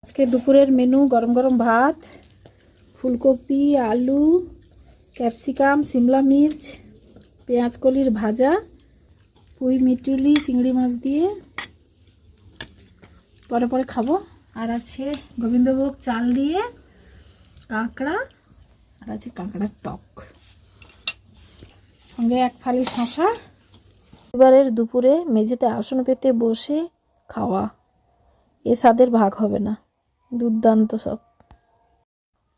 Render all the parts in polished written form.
আজকে দুপুরের মেনু গরম গরম ভাত, ফুলকপি, আলু, ক্যাপসিকাম, সিমলা মির্চ, পেঁয়াজ কলির ভাজা, পুঁই মিটুলি চিংড়ি মাছ দিয়ে পরে পরে খাবো। আর আছে গোবিন্দভোগ চাল দিয়ে কাঁকড়া, আর আছে কাঁকড়ার টক, সঙ্গে এক ফালি শশা। এবারের দুপুরে মেঝেতে আসন পেতে বসে খাওয়া, এ স্বাদের ভাগ হবে না। দুর্দান্ত সব।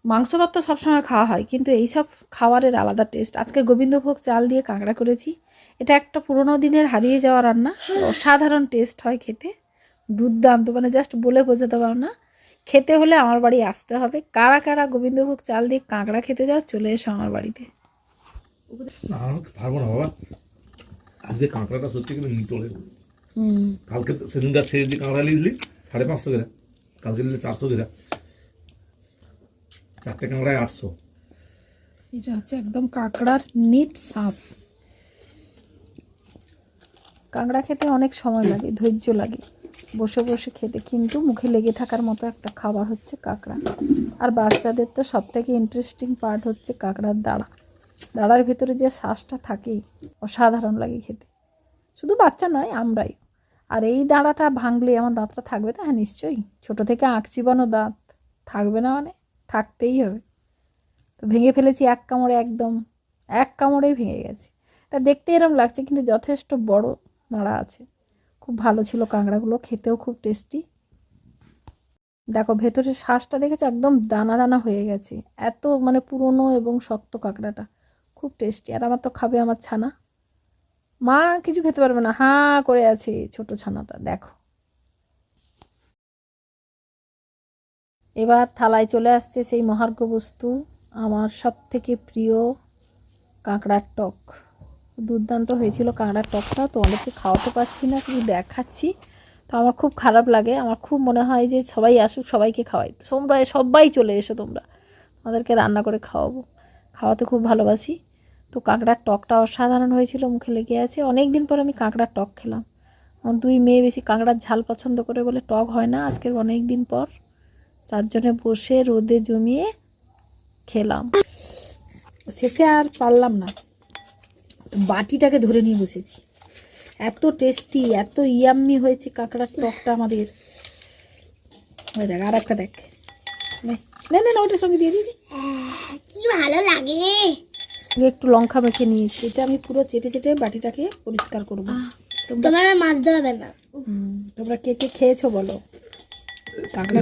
মাংস ভাত তো সবসময় খাওয়া হয়, কিন্তু এইসব খাবারের আলাদা টেস্ট। আজকে গোবিন্দভোগ চাল দিয়ে কাঁকড়া করেছি। এটা একটা পুরোনো দিনের হারিয়ে যাওয়া রান্না, অসাধারণ টেস্ট হয় খেতে, দুর্দান্ত, মানে জাস্ট বলে বোঝাতে পারো না। খেতে হলে আমার বাড়ি আসতে হবে। কারা কারা গোবিন্দভোগ চাল দিয়ে কাঁকড়া খেতে যাও, চলে এসো আমার বাড়িতে। পারবো না বাবা, আজকে কাঁকড়াটা সত্যি কিন্তু নিতে হবে। কালকে সেদিনকার শেষ দিয়ে কাঁকড়া নিলি 550 গ্রাম, কালকে নিলে 400 গ্রাম, 4টে কাঁকড়ায় 800। এটা হচ্ছে একদম কাঁকড়ার নিট শ্বাস। কাঁকড়া খেতে অনেক সময় লাগে, ধৈর্য লাগে বসে বসে খেতে, কিন্তু মুখে লেগে থাকার মতো একটা খাবার হচ্ছে কাঁকড়া। আর বাচ্চাদের তো সব থেকে ইন্টারেস্টিং পার্ট হচ্ছে কাঁকড়ার দাঁড়া। দাঁড়ার ভেতরে যে শ্বাসটা থাকে, অসাধারণ লাগে খেতে। শুধু বাচ্চা নয়, আমরাই। আর এই দাঁড়াটা ভাঙলে আমার দাঁতটা থাকবে তো? হ্যাঁ, নিশ্চয়ই। ছোটো থেকে আঁক চিবানো দাঁত, থাকবে না মানে? থাকতেই হবে। তো ভেঙে ফেলেছি এক কামড়ে, একদম এক কামড়েই ভেঙে গেছে। এটা দেখতে এরম লাগছে, কিন্তু যথেষ্ট বড় দাঁড়া আছে। খুব ভালো ছিল কাঁকড়াগুলো, খেতেও খুব টেস্টি। দেখো ভেতরের শ্বাসটা দেখেছো, একদম দানা দানা হয়ে গেছে। এত মানে পুরনো এবং শক্ত কাঁকড়াটা, খুব টেস্টি। আর আমার তো খাবে আমার ছানা, মা কিছু খেতে পারবে না, হাঁ করে আছে ছোট ছানাটা। দেখো এবার থালায় চলে আসছে সেই মহার্ঘ বস্তু, আমার সব থেকে প্রিয় কাঁকড়ার টক। দুর্দান্ত হয়েছিল কাঁকড়ার টকটা। তো অনেককে খাওয়াতে পারছি না, শুধু দেখাচ্ছি। তো আমার খুব খারাপ লাগে, আমার খুব মনে হয় যে সবাই আসুক, সবাইকে খাওয়াই। তোমরা সবাই চলে এসো, তোমরা আমাদেরকে রান্না করে খাওয়াবো, খাওয়াতে খুব ভালোবাসি। তো কাঁকড়ার টকটা অসাধারণ হয়েছিল, মুখে লেগে আছে। অনেক দিন পর আমি কাঁকড়ার টক খেলাম। আমার দুই মেয়ে বেশি কাঁকড়ার ঝাল পছন্দ করে বলে টক হয় না। আজকের অনেক দিন পর চারজনে বসে রোদে জমিয়ে খেলাম। শেষে আর পারলাম না, বাটিটাকে ধরে নিয়ে বসেছি। এত টেস্টি, এত ইয়াম্মি হয়েছে কাঁকড়ার টকটা আমাদের। ওই দেখ, আর একটা দেখ, না না না, ওটার সঙ্গে দিয়ে দিদি, কি ভালো লাগে। একটু লঙ্কা মেখে নিয়েছি। এটা আমি পুরো চেটে চেটে বাটিটাকে পরিষ্কার করবো। তোমার মাছ দেওয়া হবে না। তোমরা কে কে খেয়েছো বলো কাঁকড়া?